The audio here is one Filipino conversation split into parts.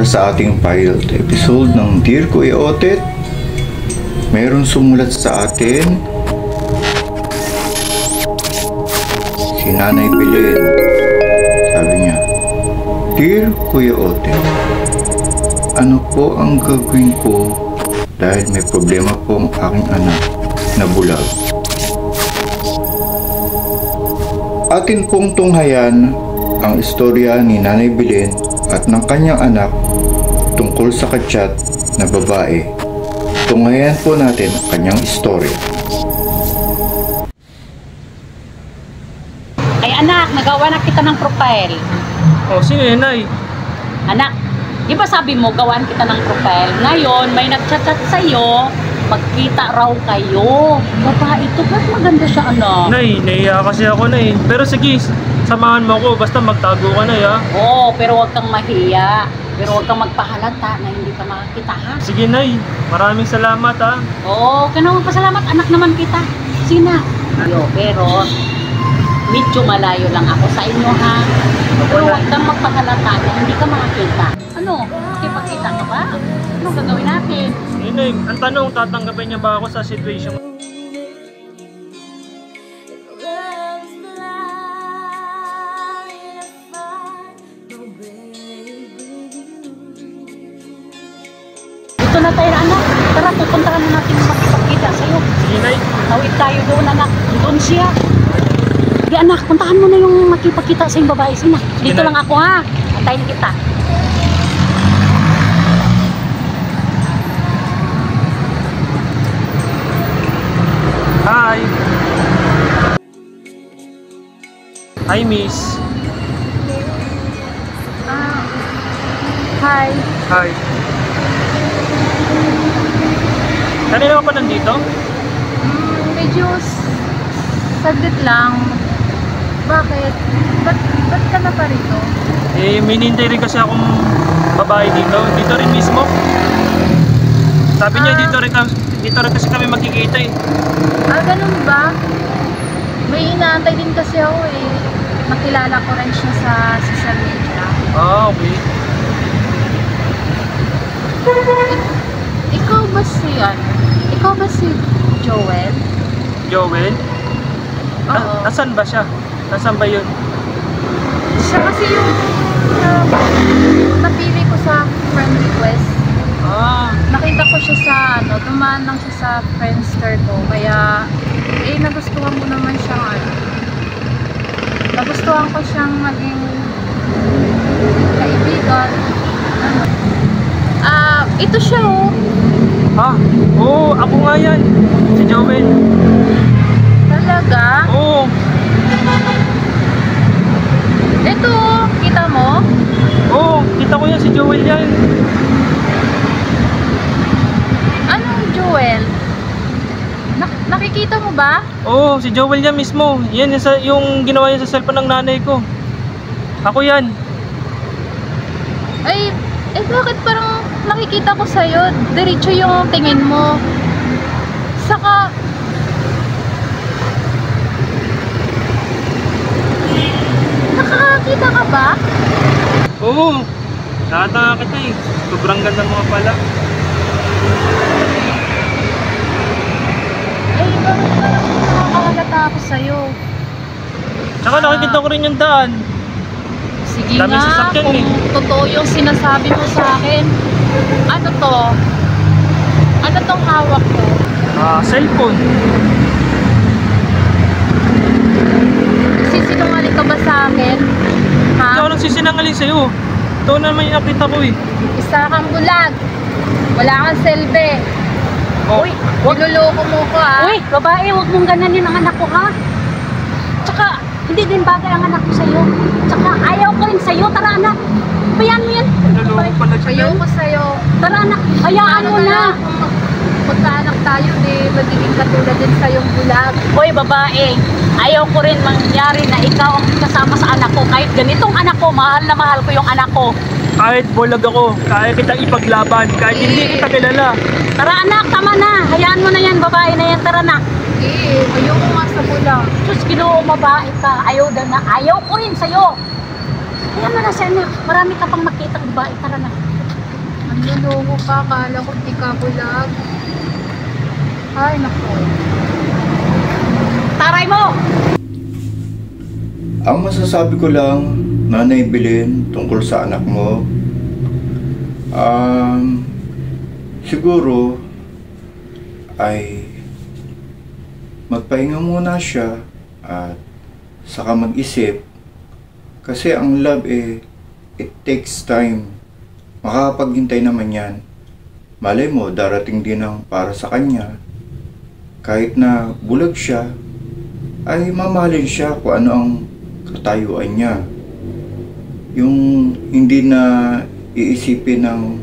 para sa ating pilot episode ng Dear Kuya Otet. Meron sumulat sa atin si Nanay Belen. Sabi niya, Dear Kuya Otet, ano po ang gagawin ko dahil may problema po ang aking anak na bulag? Atin pong tunghayan ang istorya ni Nanay Belen at ng kanyang anak tungkol sa kachat na babae. Tunghayan po natin ang kanyang istorya. Ay anak, nagawa na kita ng profile. Oh, sino yun, Nay? Anak, di ba sabi mo gawan kita ng profile? Ngayon, may nagchat-chat sa'yo, magkita raw kayo. Babae ito, ba't maganda siya, anak? Nay, naiya kasi ako, Nay. Pero sige, samahan mo ako, basta magtago ka, Nay, ha? Oo, pero huwag kang mahiya. Pero huwag kang magpahalata na hindi ka makakita, ha? Sige, Nay. Maraming salamat, ha? Oo, kailangan pasalamat, anak naman kita. Sige na. Pero, medyo malayo lang ako sa inyo, ha? Pero huwag kang magpahalata na hindi ka makakita. Ano? Makipagkita ka ba? Ano gagawin natin? Nay, ang tanong, tatanggapin niya ba ako sa situation? Ito na tayo, anak. Tara, pupuntahan na natin makipagkita sa'yo. Sige, Nay. Tawid tayo doon, anak. Doon siya. Di, anak, puntahan mo na yung makipagkita sa yung babae. Sige na. Dito lang ako, ha? Antayin kita. Hi. Hi, Miss. Hi. Hi. Kanina ka pa nandito? Medyo saglit lang. Bakit? Ba't ka na pa rito? Eh, minintay rin kasi akong babae dito. Dito rin mismo. Sabi niya dito rin kasi kami magkikita eh. Ganun ba? May inaantay din kasi ako eh. Nakilala ko rin siya sa social media. Okay. Ikaw ba si Ikaw ba si Joel? Joel? Oo. Nasaan ba siya? Nasaan ba yun? Siya kasi yung napili ko sa friend request. Nakita ko siya sa dumaan lang siya sa Friendster ko. Kaya, nagustuhan mo naman siyang nagustuhan ko siyang maging kaibigan. Ito siya oh. Oo, ako nga yan. Si Joel. Talaga? Oo. Ito oh, kita mo? Oo, kita ko yan, si Joel yan. Anong Joel? Nakikita mo ba? Oo, si Joel yan mismo. Yan yung ginawa niya sa cellphone ng nanay ko. Ako yan. Bakit parang nakikita ko sa'yo, diretso yung tingin mo. Saka, nakakakita ka ba? Oo, nakatanga kita eh. Sobrang ganda mga pala. Bakit parang nakakalata ako sa'yo? Tsaka nakikita ko rin yung daan. Sige Daming nga, sasakyan kung eh. totoo yung sinasabi mo sa akin. Ano to? Ano tong hawak ko? Cellphone. Sisinungaling ka ba sa akin? Ha? Hindi ako nagsisinangaling sa'yo. Ito naman yung nakita ko eh. Isa kang bulag. Wala kang selbe. Oh. Uy, Niloloko mo ko ha. Uy, babae, huwag mong gananin ang anak ko, ha? Tsaka, hindi din bagay ang anak ko sa'yo. Tsaka, ayaw ko rin sa'yo. Tara, anak. Bayaan mo yan. Naluloko pala siya. Ayaw ko sa'yo. Tara, anak. Hayaan mo na. Kung magkaanak tayo, magiging katulad din sa'yong bulag. Uy, babae. Ayaw ko rin mangyari na ikaw ang kasama sa anak ko. Kahit ganitong anak ko, mahal na mahal ko yung anak ko. Kahit bulag ako, kaya kitang ipaglaban. Kahit hindi kita kilala. Tara, anak. Tama na. Hayaan mo na yan, babae na yan. Tara na. Ayaw ko nga sa bulag. Diyos, Ginoo, babae ka. Ayaw na. Ayaw ko rin sa'yo. Kaya mo na, sir, marami ka pang makitang babae. Tara na. Ang luloko ka, akala ko di ka bulag. Ay, naku. Taray mo! Ang masasabi ko lang, Nanay Belen, tungkol sa anak mo, siguro ay magpahinga muna siya at saka mag-isip. Kasi ang love it takes time. Makakapaghintay naman yan. Malay mo, darating din ang para sa kanya. Kahit na bulag siya, ay mamahalin siya kung ano ang katayuan niya. Yung hindi na iisipin ng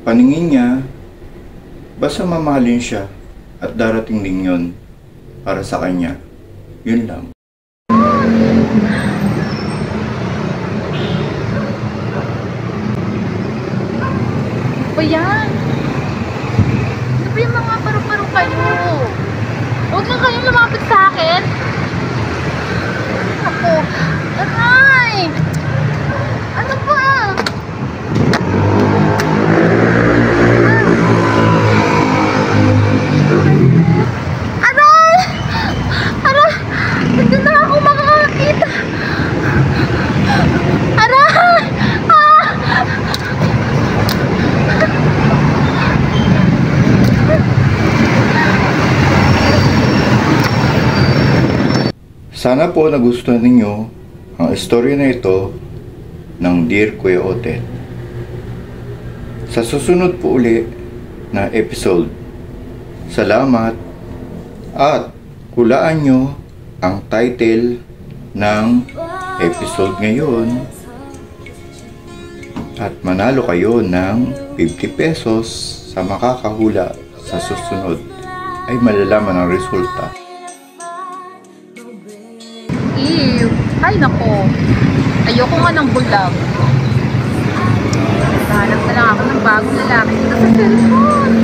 paningin niya, basta mamahalin siya at darating din yun para sa kanya. Yun lang. Ano ba yan? Ano ba yung mga paru-paro kayo? Huwag lang kayong lumapit sa akin. Ako, aray! Ano ba? Aray! Aray! Hindi na ako makakakita. Aray! Ah! Sana po nagustuhan ninyo ang istorya na ito ng Dear Kuya Otet. Sa susunod po uli na episode, salamat at hulaan nyo ang title ng episode ngayon at manalo kayo ng 50 pesos sa makakahula sa susunod ay malalaman ang resulta. Ew. Ay, nako. Ayoko nga ng bulag. Hanap na lang ako ng bagong lalaki dito sa cellphone.